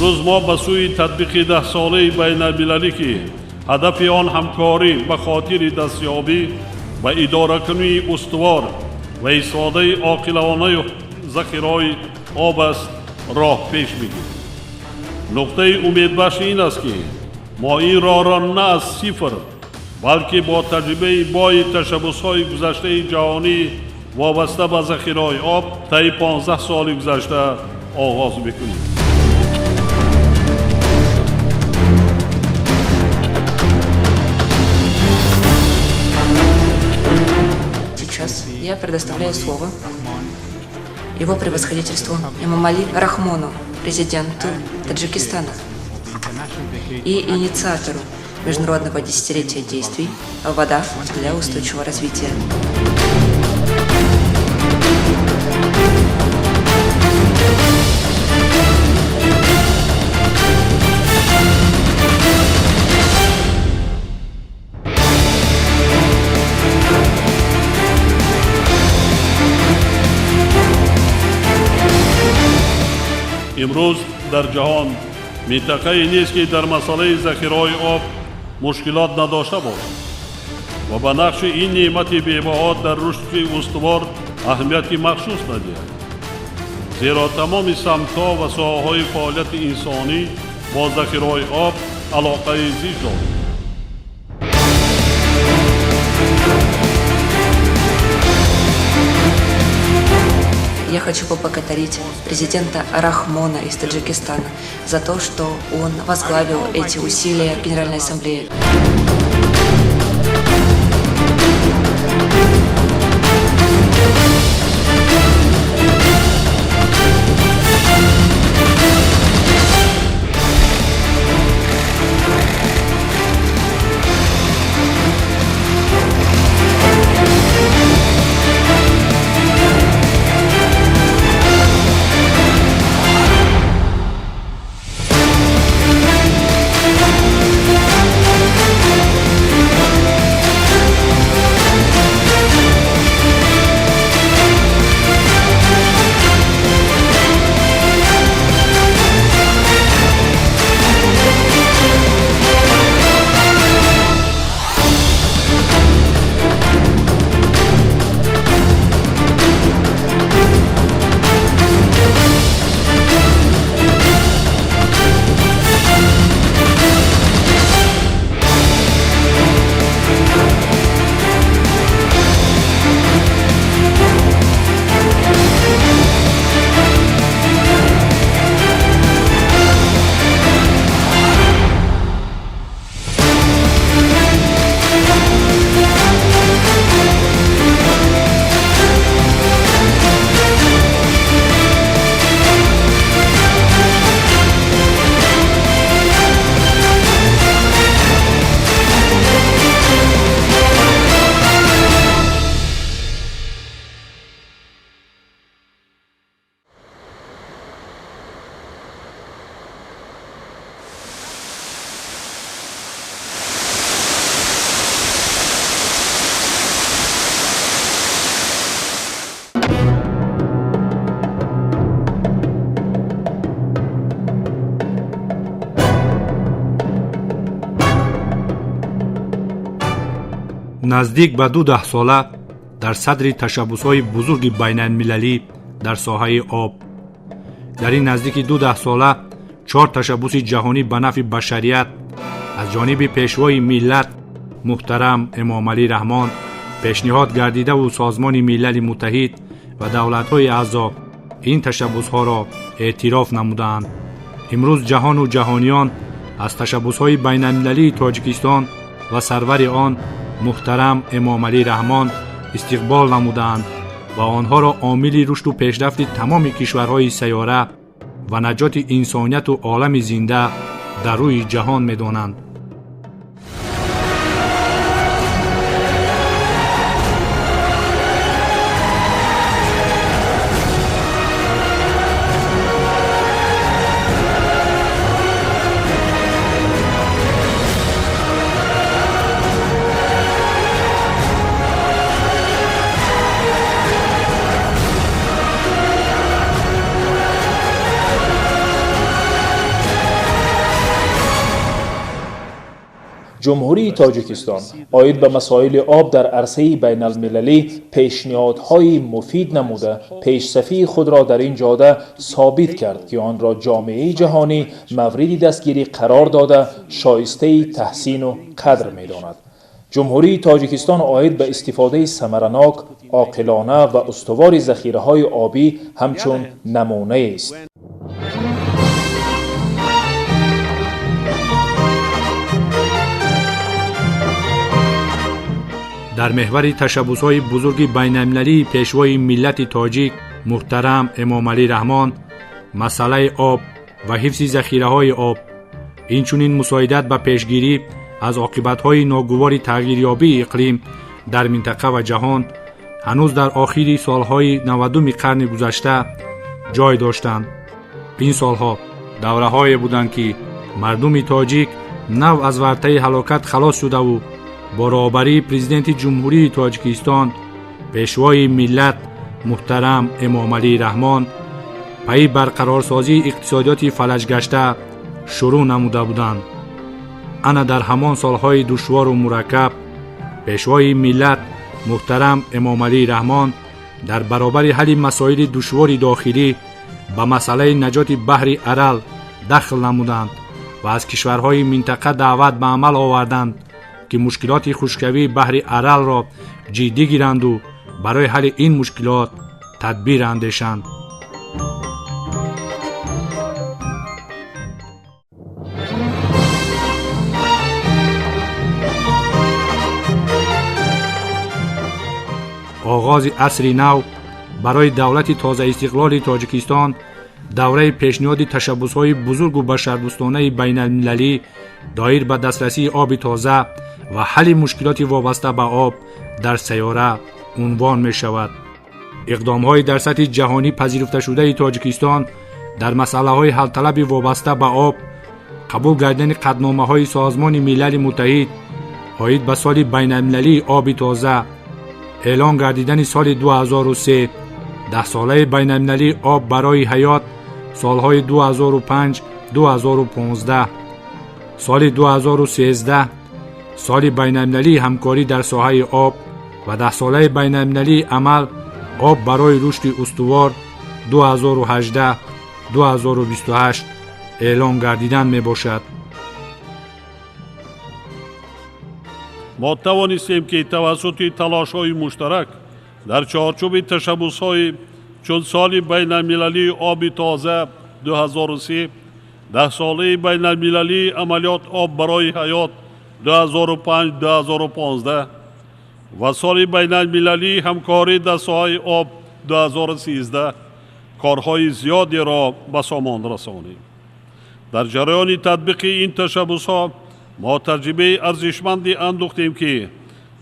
امروز ما به سوی تطبیق 10 ساله بین المللی که هدف آن همکاری به خاطر دستیابی و اداره کنی استوار و استفاده عاقلانه ذخیره‌های آب است راه پیش می‌گیریم. نقطه امیدبخش این است که ما این راه را نه از صفر بلکه با تجربه بای تشبس‌های گذشته جهانی وابسته به ذخیره‌های آب طی 15 سال گذشته آغاز می‌کنیم. Сейчас я предоставляю слово его превосходительству Эмомали Рахмону, президенту Таджикистана и инициатору международного десятилетия действий «Вода для устойчивого развития». امروز در جهان منطقه‌ای نیست که در مسئله ذخیره‌های آب مشکلات نداشته باشد و به نقش این نعمت بی‌بها در رشد استوار اهمیت مخصوص ندهد. زیرا تمام سمت‌ها و ساحه‌های فعالیت انسانی با ذخیره‌های آب علاقه زیست دارند. Я хочу поблагодарить президента Рахмона из Таджикистана за то, что он возглавил эти усилия Генеральной Ассамблеи. наздик ба 2 сола дар садри ташаббусҳои бузурги байналмилалӣ дар соҳаи об. дар ин наздики 2 сола 4 ташаббуси ҷаҳонӣ ба нафъи башарият аз ҷониби пешвои миллат муҳтарам Эмомалӣ Раҳмон пешниҳод гардидаву Созмони Милали Муттаҳид ва давлатҳои аъзо ин ташаббусҳоро эътироф намуданд. имрӯз ҷаҳону ҷаҳониён аз ташаббусҳои байналмилалии Тоҷикистон ва сарвари он муҳтарам Эмомалӣ Раҳмон истиқбол намуданд ва онҳоро омили рушду пешрафти тамоми кишварҳои сайёра ва наҷоти инсонияту олами зинда дар рӯи ҷаҳон медонанд. جمهوری تاجیکستان عاید به مسائل آب در عرصه بین المللی پیشنهادهای مفید نموده پیشروی خود را در این جاده ثابت کرد که آن را جامعه جهانی مورد دستگیری قرار داده شایسته تحسین و قدر می‌داند. جمهوری تاجیکستان عاید به استفاده ثمرناک، عاقلانه و استوار ذخیره‌های آبی همچون نمونه است. در محور تشبس‌های بزرگ بین‌المللی پیشوای ملت تاجیک محترم امام علی رحمان مسئله آب و حفظ ذخیره‌های آب اینچنین مساعدت به پیشگیری از عاقبت‌های ناگوار تغییریابی اقلیم در منطقه و جهان هنوز در آخر سالهای 90 قرن گذشته جای داشتند. این سالها دوره‌های بودند که مردم تاجیک نو از ورطه هلاکت خلاص شده و با رهبری پرزیدنت جمهوری تاجیکستان پیشوای ملت محترم امام علی رحمان پای برقرارسازی اقتصادیات فلج گشته شروع نموده بودند. انا در همان سالهای دشوار و مرکب پیشوای ملت محترم امام علی رحمان در برابر حل مسائل دشوار داخلی به مسئله نجات بحر ارل دخل نمودند و از کشورهای منطقه دعوت به عمل آوردند که مشکلات خشکشوی بحر ارل را جدی گیرند و برای حل این مشکلات تدبیر اندیشند. آغاز عصر نو برای دولت تازه استقلال تاجیکستان دوره پیشنهاد تشبس‌های بزرگ و بشردوستانه بین المللی دایر به دسترسی آب تازه و حل مشکلات وابسته به آب در سیاره عنوان می شود. اقدام‌های در سطح جهانی پذیرفته شده تاجیکستان در مسئله‌های حل طلب وابسته به آب قبول گردن قطعنامه‌های سازمان ملل متحد عاید به سال بین المللی آب تازه، اعلان گردیدن سال 2003 10 ساله بین المللی آب برای حیات سالهای 2005 2015 سال 2013 سال بین المللی همکاری در ساحه آب و 10 ساله بین المللی عمل آب برای رشد استوار 2018 2028 اعلان گردیدن می باشد. ما توانستیم که توسط تلاش‌های مشترک در چارچوب تشبس‌های چون سال بین المللی آب تازه 2003 10 ساله بین المللی عملیات آب برای حیات 2005 2015 و سال بین المللی همکاری در ساحه آب 2013 کارهای زیادی را به سامان رسانیم. در جریان تطبیق این تشبس‌ها ما تجربه ارزشمندی اندوختیم که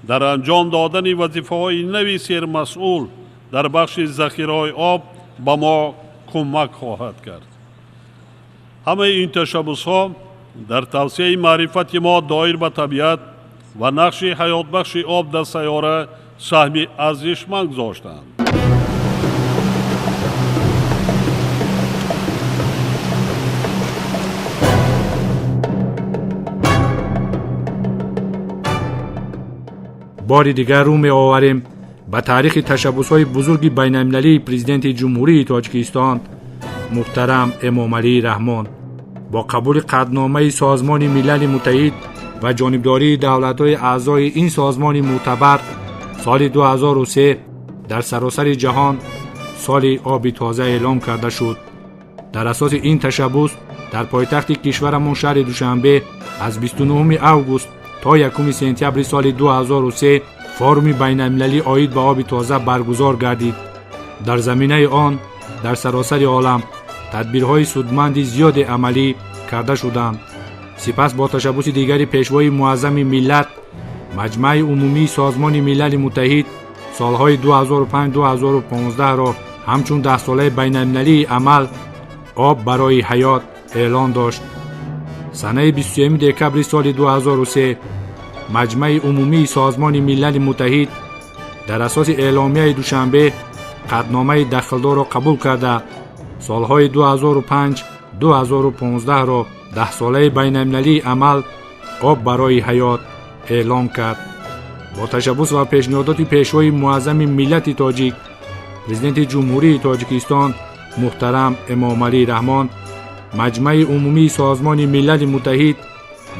در انجام دادن وظیفه‌های نوی سرمسئول در بخش ذخیره‌های آب به ما کمک خواهد کرد. همه این تشبس‌ها در توسعه معرفت ما دایر به طبیعت و نقش حیات بخش آب در سیاره سهمی ارزشمند گذاشتند. بار دیگر رو می آوریم به تاریخ تشبس‌های بزرگ بین المللی پرزیدنت جمهوری تاجیکستان محترم امام علی رحمان با قبول قطعنامه سازمان ملل متحد و جانبداری دولت‌های اعضای این سازمان معتبر سال 2003 در سراسر جهان سال آب تازه اعلام کرده شد. در اساس این تشبس در پایتخت کشورمان شهر دوشنبه از 29 اوگوست تا 1 سپتامبر سال 2003 فورم بین المللی عاید به آب تازه برگزار گردید. در زمینه آن در سراسر عالم تدبیرهای سودمند زیاد عملی کرده شدند. سپس با تشبس دیگری پیشوای معظم ملت مجمع عمومی سازمان ملل متحد سالهای 2005-2015 را همچون 10 ساله بین المللی عمل آب برای حیات اعلان داشت. سنه 23 دکبر سال 2003 مجمع عمومی سازمان ملل متحد در اساس اعلامیه دوشنبه قطعنامه دخلدار را قبول کرده سالهای 2005-2015 را 10 ساله بین المللی عمل آب برای حیات اعلام کرد. با تشبث و پیشنهادات پیشوای معظم ملت تاجیک، پرزیدنت جمهوری تاجیکستان محترم امام علی رحمان مجمع عمومی سازمان ملل متحد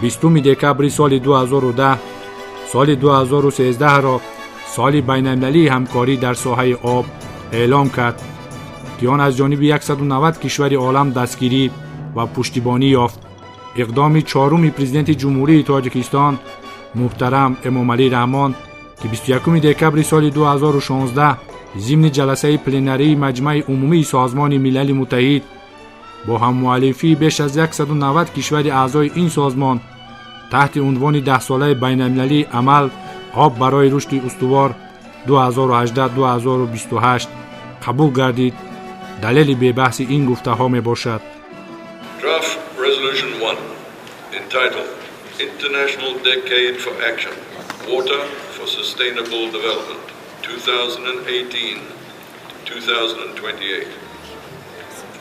20 دکبر سال 2010 سال 2013 را سال بین‌المللی همکاری در ساحه آب اعلام کرد که آن از جانب 190 کشور عالم دستگیری و پشتیبانی یافت. اقدام چهارم پرزیدنت جمهوری تاجیکستان محترم امام علی رحمان که 21 دکبر سال 2016 ضمن جلسه پلنری مجمع عمومی سازمان ملل متحد با هم‌مؤلفی بیش از 190 کشور اعضای این سازمان تحت عنوان 10 ساله بین‌المللی عمل آب برای رشد استوار 2018-2028 قبول گردید. دلیل به بحث این گفته‌ها میباشد. Draft Resolution 1 entitled International Decade for Action, Water for Sustainable Development, 2018-2028.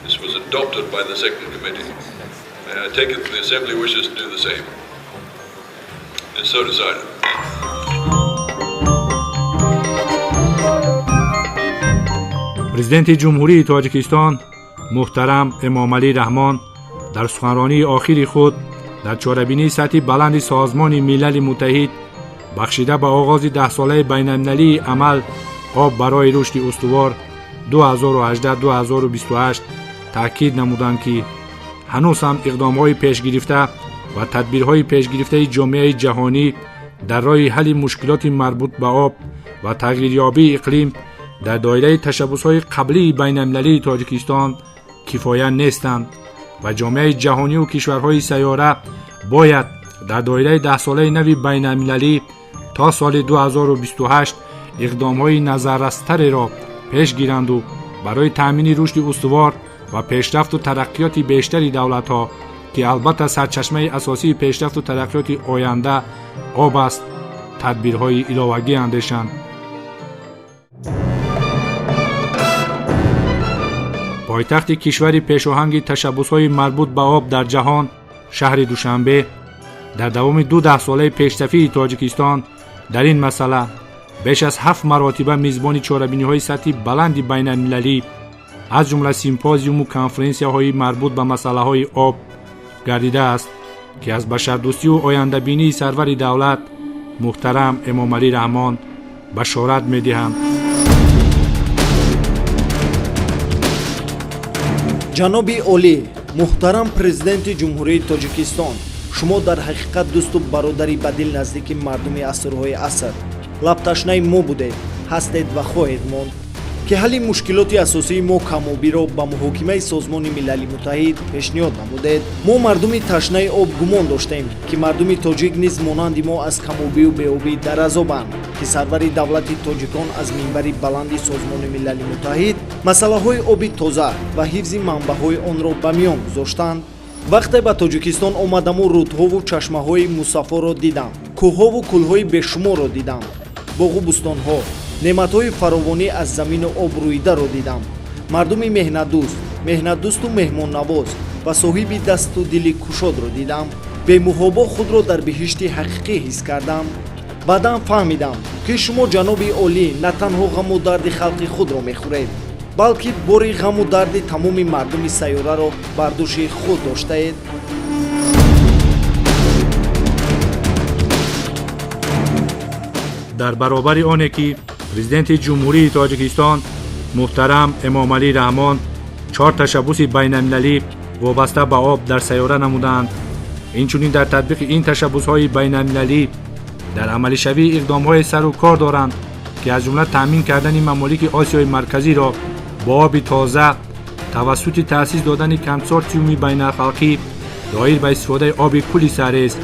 This was adopted by the Second Committee. I take it the Assembly wishes to do the same. It's so decided. پرزیدنت جمهوری تاجیکستان محترم امام علی رحمان در سخنرانی آخری خود در چاره‌بینی سطح بلند سازمان ملل متحد بخشیده به آغاز 10 ساله بین‌المللی عمل آب برای رشد استوار 2018-2028 تاکید نمودند که هنوز هم اقدام‌های پیش گرفته و تدبیرهای پیش گرفته جامعه جهانی در راه حل مشکلات مربوط به آب و تغییریابی اقلیم در دایره تشبث‌های قبلی بین‌المللی تاجیکستان کفایت نیستند و جامعه جهانی و کشورهای سیاره باید در دایره 10 ساله نو بین‌المللی تا سال 2028 اقدام‌های نظررس‌تر را پیش گیرند و برای تأمین رشد استوار و پیشرفت و ترقیات بیشتری دولت‌ها که البته سرچشمه اساسی پیشرفت و ترقیات آینده آب است تدبیرهای علاوه‌ای اندیشند. پایتخت کشور پیشاهنگ تشبث‌های مربوط به آب در جهان شهر دوشنبه در دوام 2 ساله پیشرفتی تاجیکستان در این مسئله بیش از 7 مرتبه میزبان چاره‌بینی‌های سطحی بلند بین‌المللی از جمله سیمپوزیوم و کنفرانس‌های مربوط به مسائل آب گردیده است که از بشردوستی و آینده‌بینی سرور دولت محترم امام علی رحمان بشارت می‌دهند. جناب عالی محترم پرزیدنت جمهوری تاجیکستان، شما در حقیقت دوست و برادری بدل نزدیک مردم عصرهای عصر لب‌تشنه ما بودید، هستید و خواهید ماند که حل مشکلات اساسی ما کم‌آبی را به محاکمه سازمان ملل متحد پیشنهاد نمودید. ما مردم تشنه آب گمان داشتیم که مردم تاجیک نیز مانند ما از کم‌آبی و بی‌آبی در عذابند که سرور دولت تاجیکان از منبر بلند سازمان ملل متحد مسئله‌های آبی تازه و حفظ منبع‌های آن را به میان گذاشتند. وقتی به تاجیکستان آمدم و رودها و چشمه‌های مصفا را دیدم، کوه‌ها و کل‌های بیشمار را دیدم، باغ و بستان‌ها، نعمت‌های فراوانی از زمین آب رویده را دیدم. مردم مهنت دوست و مهمان نواز و صاحب دست و دل کشاد را دیدم. به محابا خود را در بهشت حقیقی حس کردم. بعدم فهمیدم که شما جناب عالی نه تنها غم و درد خلق خود را می‌خورید، بلکه باری غم و درد تمام مردم سیاره را بر دوش خود داشته اید. در برابر آنه که پرزیدنت جمهوری تاجیکستان محترم امام علی رحمان 4 تشبث بین‌المللی وابسته به آب در سیاره نمودند، اینچنین در تطبیق این تشبث‌های بین‌المللی در عمل شوی اقدام‌های سر و کار دارند که از جمله تأمین کردن ممالک آسیای مرکزی را با آب تازه توسط تأسیس دادن کنسورسیوم بین‌الخلیجی دایر به استفاده آب کل سرریز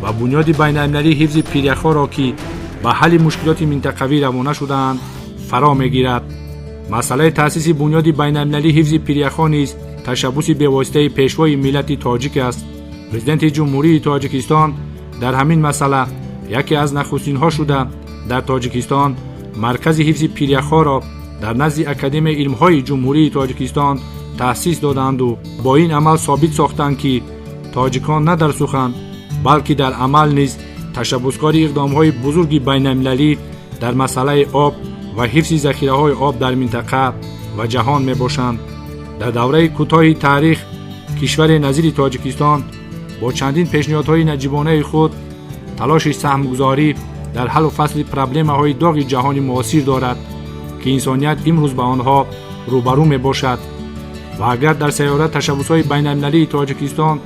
و بنیاد بین‌المللی حفظ پیریخ‌ها را که به حل مشکلات منطقوی روانه شدند فرا می‌گیرد. مسئله تأسیس بنیاد بین‌المللی حفظ پیریخ‌ها نیز تشبث به واسطه پیشوای ملت تاجیک است. پرزیدنت جمهوری تاجیکستان در همین مسئله یکی از نخستین‌ها شده در تاجیکستان مرکز حفظ پیریخ‌ها را در نزد اکادمی علم‌های جمهوری تاجیکستان تأسیس دادند و با این عمل ثابت ساختند که تاجیکان نه در سخن балки дар амал низ ташаббускори иқдомҳои бузурги байналмилалӣ дар масъалаи об ва ҳифзи захираҳои об дар минтақа ва ҷаҳон мебошанд. дар давраи кӯтоҳи таърих кишваре назири тоҷикистон бо чандин пешниҳодҳои наҷибонаи худ талоши саҳмгузорӣ дар ҳаллу фасли проблемаҳои доғи ҷаҳони муосир дорад ки инсоният имрӯз ба онҳо рӯбарӯ мебошад. ва агар дар сайёра ташаббусҳои байналмилалии тоҷикистон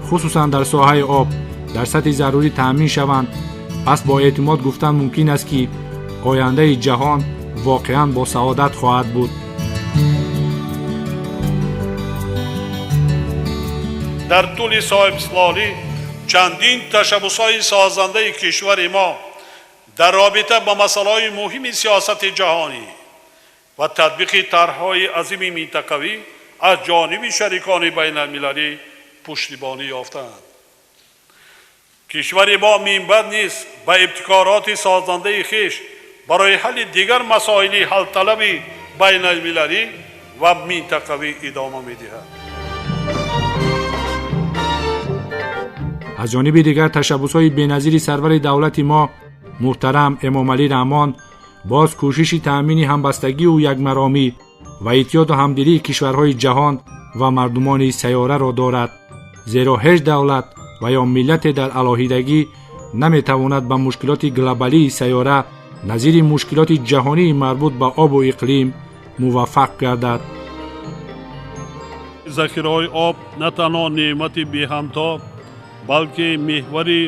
хусусан дар соҳаи об дар сатҳи зарурӣ таъмин шаванд, пас бо эътимод гуфтан мумкин аст ки ояндаи ҷаҳон воқеан бо саодат хоҳад буд. дар тӯли соҳибислолӣ чандин ташаббусҳои созандаи кишвари мо дар робита ба масъалаҳои муҳими сиёсати ҷаҳонӣ ва татбиқи тарҳҳои азими минтақавӣ аз ҷониби шарикони байналмилалӣ пуштибонӣ ёфтаанд. кишвари мо минбаъд низ ба ибтикороти созандаи хиш барои ҳалли дигар масоили ҳалталаби байналмилалӣ ва минтақавӣ идома медиҳад. аз ҷониби дигар ташаббусҳои беназири сарвари давлати мо муҳтарам эмомалӣ раҳмон боз кӯшиши таъмини ҳамбастагию якмаромӣ ва иттиҳоду ҳамдилии кишварҳои ҷаҳон ва мардумони сайёраро дорад, зеро ҳеҷ давлат ва ё миллате дар алоҳидагӣ наметавонад ба мушкилоти глобалии сайёра назири мушкилоти ҷаҳонии марбут ба обу иқлим муваффақ гардад. захираҳои об на танҳо неъмати беҳамто балки меҳвари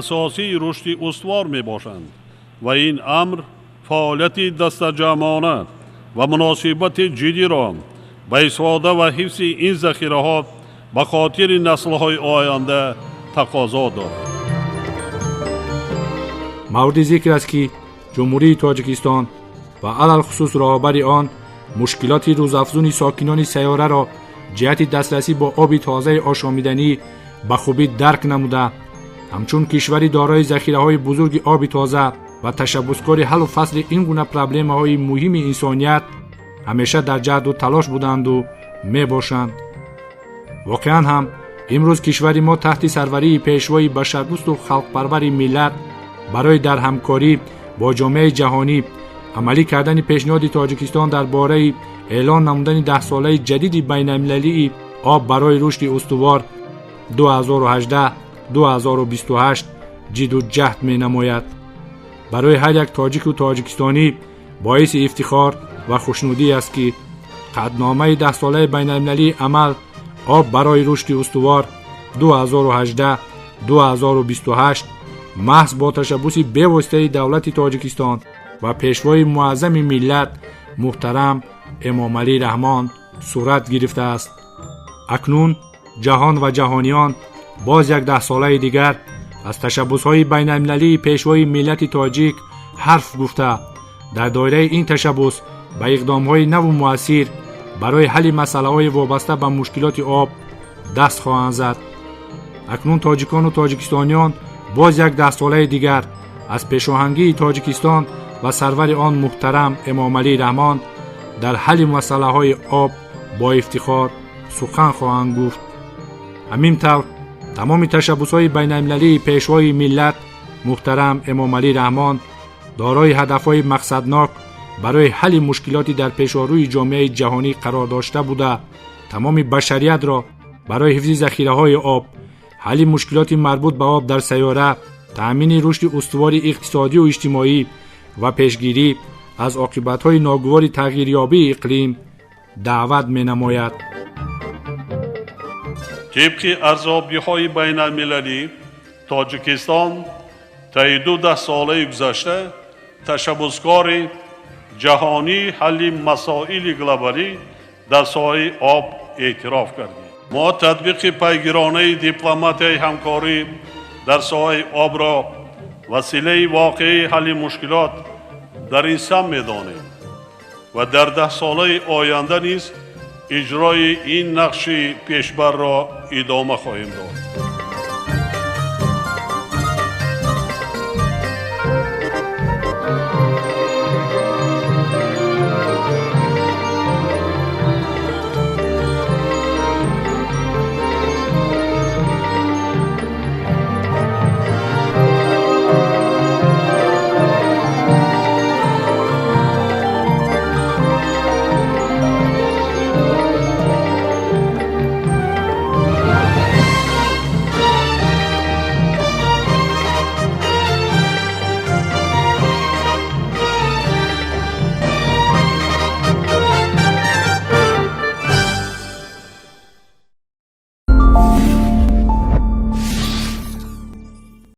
асосии рушди устувор мебошанд ва ин амр фаъолияти дастаҷамъона ва муносибати ҷиддиро ба истифода ва ҳифзи ин захираҳо ба хотири наслҳои оянда тақозо дорад. мавриди зикр аст ки ҷумҳурии тоҷикистон ва алалхусус роҳбари он мушкилоти рӯзафзуни сокинони сайёраро ҷиҳати дастрасӣ бо оби тозаи ошомиданӣ ба хубӣ дарк намуда, ҳамчун кишвари дорои захираҳои бузурги оби тоза ва ташаббускори ҳаллу фасли ин гуна проблемаҳои муҳими инсоният ҳамеша дар ҷаҳду талош буданду мебошанд. воқеан ҳам имрӯз кишвари мо таҳти сарварии пешвои башардӯсту халқпарвари миллат барои дар ҳамкорӣ бо ҷомеаи ҷаҳонӣ амалӣ кардани пешниҳоди тоҷикистон дар бораи эълон намудани 10-солаи ҷадиди байналмилалии об барои рушди устувор 2018-2028 ҷидду ҷаҳд менамояд. барои ҳар як тоҷику тоҷикистонӣ боиси ифтихор ва хушнудӣ аст ки қадномаи 10-солаи байналмилалии амал об барои рушди устувор 2018-2028 маҳз бо ташаббуси бевоситаи давлати тоҷикистон ва пешвои муаззами миллат муҳтарам эмомалӣ раҳмон сурат гирифтааст. акнун ҷаҳон ва ҷаҳониён боз як 10-солаи дигар аз ташаббусҳои байналмилалии пешвои миллати тоҷик ҳарф гуфта дар доираи ин ташаббус ба иқдомҳои наву муассир барои ҳалли масъалаҳои вобаста ба мушкилоти об даст хоҳанд зад. акнун тоҷикону тоҷикистониён боз як 10-солаи дигар аз пешоҳангии тоҷикистон ва сарвари он муҳтарам эмомалӣ раҳмон дар ҳалли масъалаҳои об бо ифтихор сухан хоҳанд гуфт. ҳамин тавр тамоми ташаббусҳои байналмилалии пешвои миллат муҳтарам эмомалӣ раҳмон дорои ҳадафҳои мақсаднок барои ҳалли мушкилоти дар пешорӯи ҷомеаи ҷаҳонӣ қарор дошта буда тамоми башариятро барои ҳифзи захираҳои об, ҳалли мушкилоти марбут ба об дар сайёра, таъмини рушди устувори иқтисодию иҷтимоӣ ва пешгирӣ аз оқибатҳои ногувори тағйирёбии иқлим даъват менамояд. طبق ارزیابی‌های بین‌المللی تاجیکستان طی 12 ساله گذشته تشبثکار جهانی حل مسائل گلوبالی در ساحه آب اعتراف کردیم. ما تطبیق پیگیرانه دیپلماتیای همکاری در ساحه آب را وسیله واقعی حل مشکلات در این سمت می‌دانیم و در 10 ساله آینده نیز اجرای این نقش پیشبر را ادامه خواهیم داد.